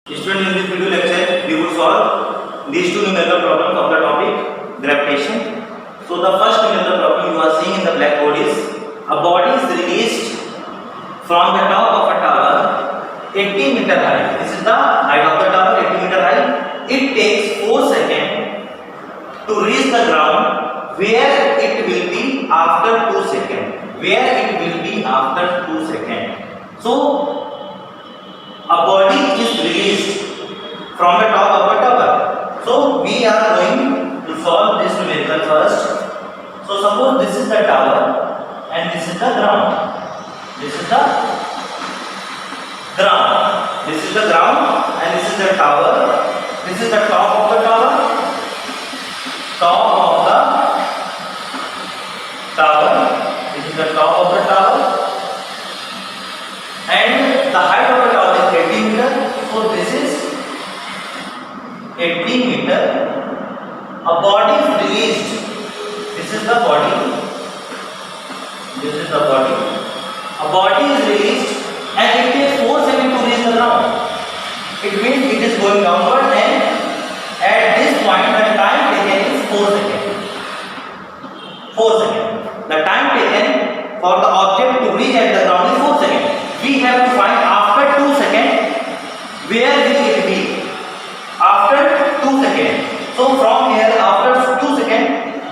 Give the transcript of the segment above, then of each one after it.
Students, in this video lecture, we will solve these two numerical problems of the topic gravitation. So the first numerical problem you are seeing in the blackboard is a body is released from the top of a tower 80 meter high. This is the height of the tower, 80 meter high. It takes 4 seconds to reach the ground. Where it will be after 2 seconds? Where it will be after 2 seconds? So a body is released from the top of a tower. So we are going to solve this numerical first. So suppose this is the tower and this is the ground. This is the ground. This is the ground and this is the tower. This is the top of the tower. Top of the tower. This is the top of the tower. And the height of the tower is 80 meter. So this is 80 meter. A body is released. This is the body. This is the body. A body is released and it takes 4 seconds to reach the ground. It means it is going downward and at this point the time taken is 4 seconds. 4 seconds. The time taken for the object to reach at the ground is 4 seconds. We have to find after 2 seconds where will it be? After 2 seconds. So from here after 2 seconds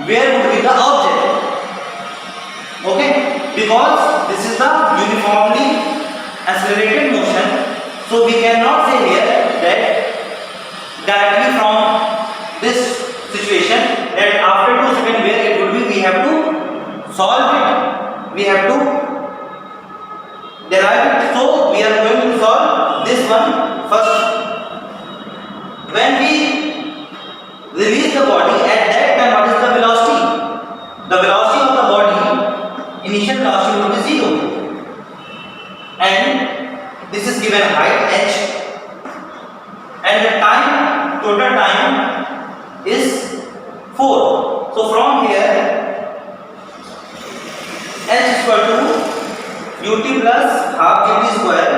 where would be the object? Okay? Because this is the uniformly accelerated motion. So we cannot say here that directly from this situation that after 2 seconds where it would be, we have to solve it. We have to derive it. So we are going to solve this one first. When we release the body, at that time what is the velocity? The velocity of the body, initial velocity will be 0. And this is given height h. And the time, total time is 4. So from here h is equal to ut plus half gt square,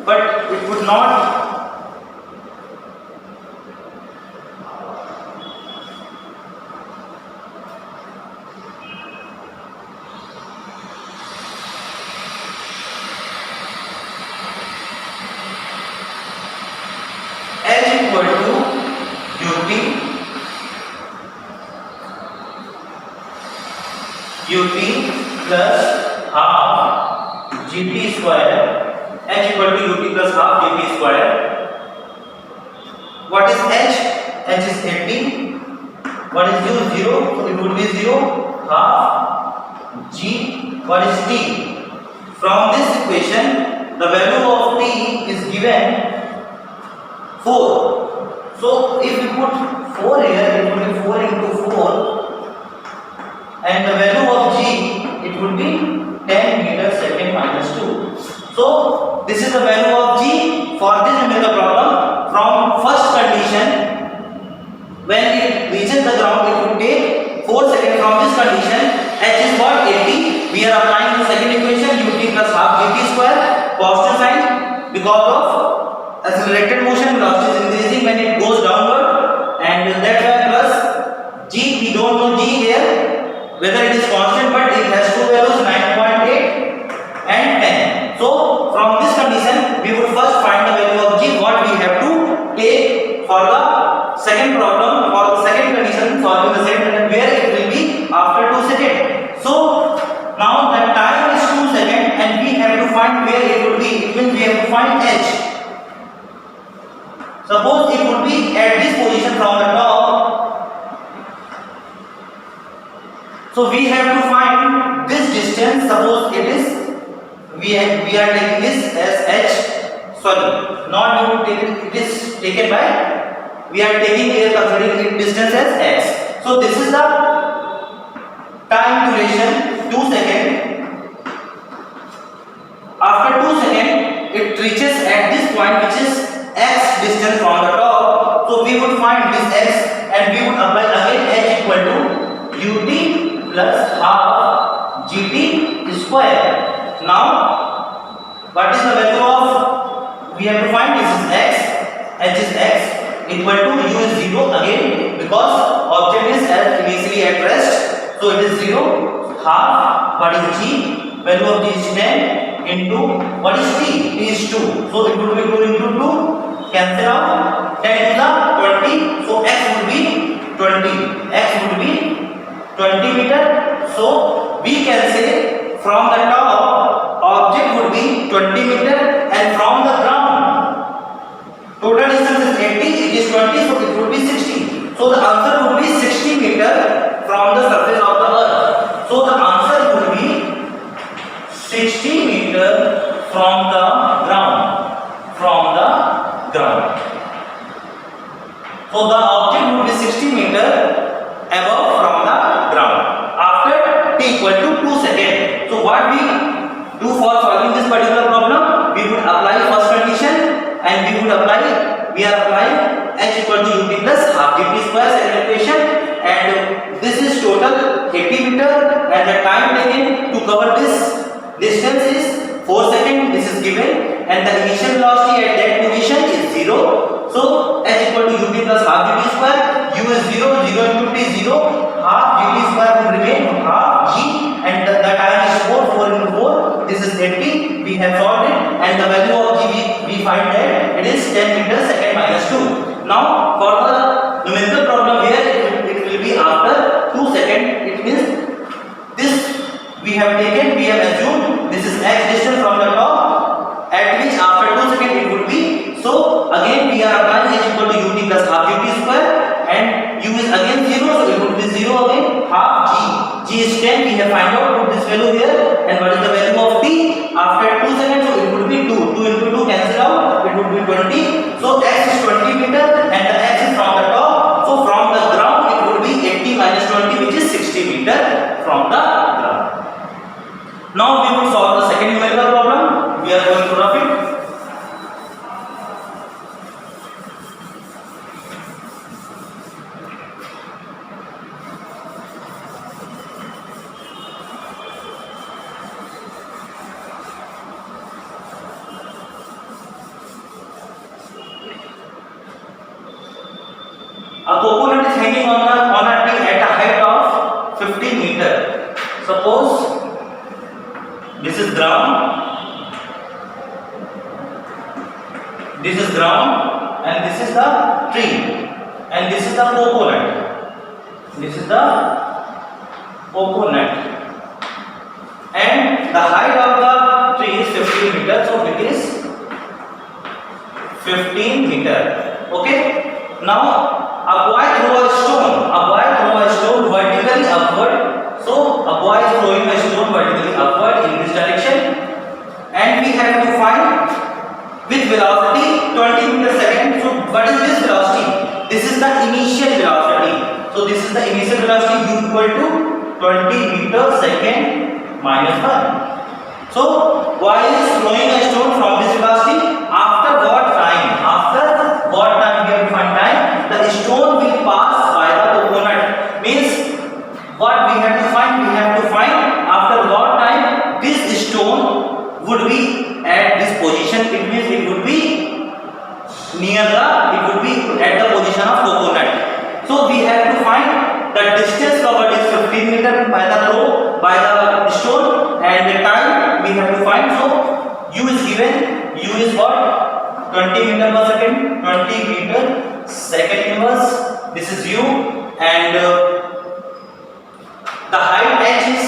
but it would not h equal to ut plus half gt square. H equal to ut plus half gt square. What is h? H is 80. What is u? 0. So it would be 0 half g. What is t? From this equation the value of t is given 4. So if we put 4 here, it would be 4 into 4 and the value of g, it would be 10 meter second minus 2. So this is the value of g for this numerical problem. From first condition, when it reaches the ground, it would take 4 seconds. From this condition, h is what? 80. We are applying the second equation, ut plus half gt square, positive sign, because of accelerated motion, velocity is increasing when it goes downward, and that's why plus g. We don't know g here, whether it is constant, but it has two values, 9.8 and 10. So from this condition we would first find the value of g. What we have to take for the second problem, for the second condition, solving the second, and where it will be after 2 seconds. So now the time is 2 seconds and we have to find where it would be. It means we have to find h. Suppose it would be at this position from the top. So we have to find this distance. Suppose it is, we are taking this as h. Sorry, not you take it is taken by, we are taking here considering it distance as x. So this is the time duration, 2 seconds. After 2 seconds it reaches at this point, which is x distance from the top. So we would find this x and we would apply again h equal to ut plus half gt square. Now what is the value of, we have to find this is x h is x equal to u is 0 again because object is as initially at rest, so it is 0. Half, what is g? Value of g is 10 into what is t? T is 2, so it would be 2 into 2, cancel out, 10 to the 20, so x would be 20, x would be 20 meter. So we can say from the top object would be 20 meter and from the ground total distance is 80, it is 20, so it would be 60. So the answer would be 60 meter from the surface of the earth. So the answer would be 60 meter from the ground. From the ground. So the object would be 60 meter above from the ground after t equal to 2 seconds. So what we do for solving this particular problem? We would apply first condition and we are applying h equal to ut plus half gt square second equation, and this is total 80 meter and the time taken to cover this distance is 4 seconds. This is given and the initial velocity at that position is 0. So h equal to ut plus half gt square, u is 0, 0 into t 0, half gt square will remain half g and the time is 4, 4 into 4, this is 80. We have solved it and the value of g we find that it is 10 meters second minus 2. Now for the numerical problem here it will be after 2 seconds. It means this we have assumed this is x distance from the top at which after 2 seconds it would be. So again we are applying h equal to ut plus half ut square and u is again 0, so it would be 0 again, half g is 10. We have find out put this value here and what is the value of t after 2 seconds, so it would be 2 into 2 cancel out, it would be 20. So x is 20 meter and the x is from the top, so from the ground it would be 80 minus 20 which is 60 meter from the ground. Now we will solve the second numerical problem. We are going to rough it. A coconut is hanging on a tree at a height of 15 meter. Suppose this is ground, and this is the tree, and this is the coconut. This is the coconut, and the height of the tree is 15 meter. So it is 15 meter. Okay. Now a boy throw a stone vertically upward. So a boy is throwing a stone vertically upward in this direction, and we have to find with velocity 20 meter second. So what is this velocity? This is the initial velocity. So this is the initial velocity u equal to 20 meter second minus 1. So boy is throwing a stone from this velocity. After what time? We have to find time. The stone will pass by the coconut. Means what we have to find? We have to find after what time this stone would be at this position. It means it would be at the position of coconut. So we have to find the distance covered is 15 meter by the stone, and the time we have to find. So u is given. U is what? 20 meter per second. 20 meter second inverse. This is u, and the height h is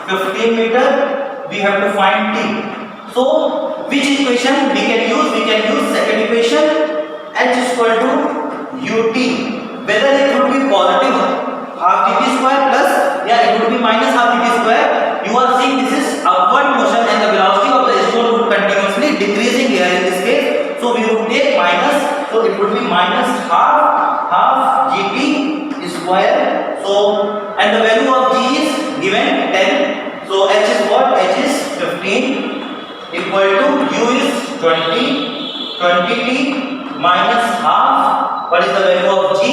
15 meter. We have to find t. So which equation we can use? We can use second equation, h is equal to ut. Whether it would be positive half gt square plus, it would be minus half gt square. You are seeing this is upward motion and the velocity of the stone would continuously decreasing here in this case. So we would take minus, so it would be minus half gt square. So and the value of g is given 10. So h is what? H is 15 equal to u is 20t minus half. What is the value of g?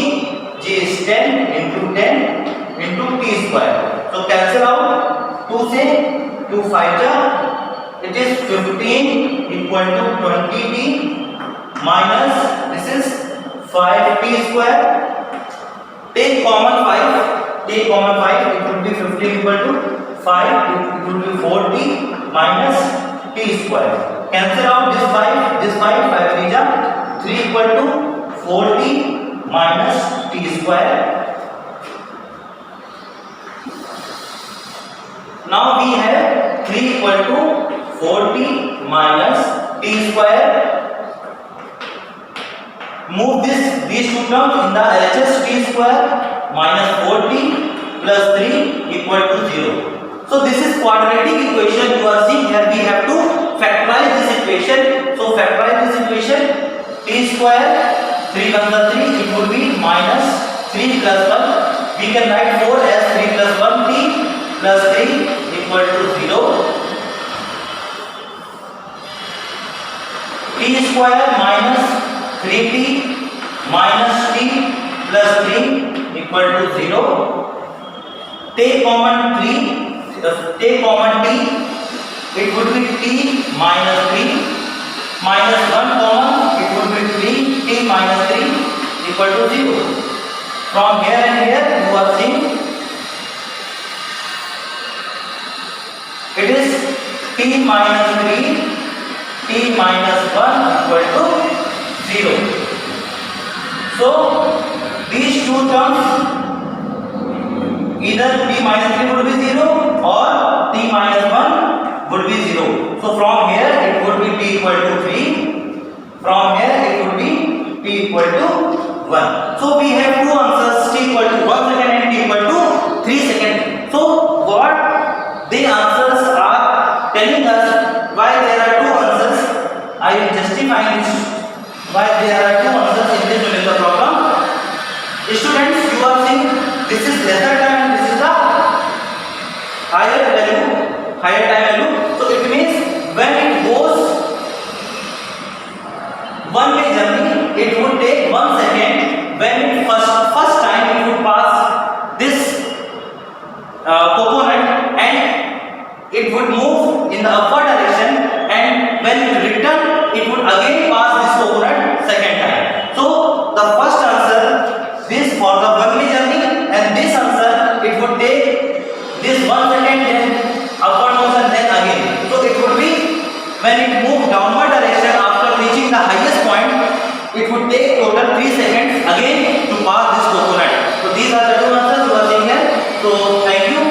G is 10 into 10 into t square. So cancel out 2 से 2 5 जा, it is 15 equal to 20t minus this is 5t square. Take common 5. Take common 5. It will be 15 equal to 5. It will be 4t minus t square. Cancel out this 5. This 5. 5 3 equal to 4t minus t square. Now we have 3 equal to 4t minus t square. Move these two terms in the LHS. T square minus 4t plus 3 equal to 0. So this is quadratic equation. You are seeing here we have to factorize this equation. So factorize this equation. T square 3 comes to 3. It would be minus 3 plus 1. We can write 4 as 3 plus 1t plus 3 equal to 0. T square minus 3t minus t plus 3 equal to 0. Take common 3. Take common t. It would be t minus 3 minus 1 common. It would be 3t minus 3 equal to 0. From here and here you are seeing it is t minus 3 t minus 1 equal to 0. So these two terms, either t minus 3 would be 0 or t minus 1 would be 0. So from here it would be t equal to 3. From here it would be t equal to 1. So we have two answers, t equal to 1 second and t equal to 3 seconds. So what the answers are telling us, why there are two answers. I will justify this, why there are two answers in this numerical problem. Students, you are seeing this is lesser time and this is the higher time value. So it means when it goes one way journey, it would take 1 second. When it first time it would pass this coconut and it would move in the upward direction, and when it return it would again pass this coconut second time. So the first answer, this for the one way journey, and this answer it would take this 1 second, then upward motion, then again. So it would be when it moves downward direction after reaching the highest point, it would take total 3 seconds again to pass this coconut. So these are the two answers you are seeing here. So thank you.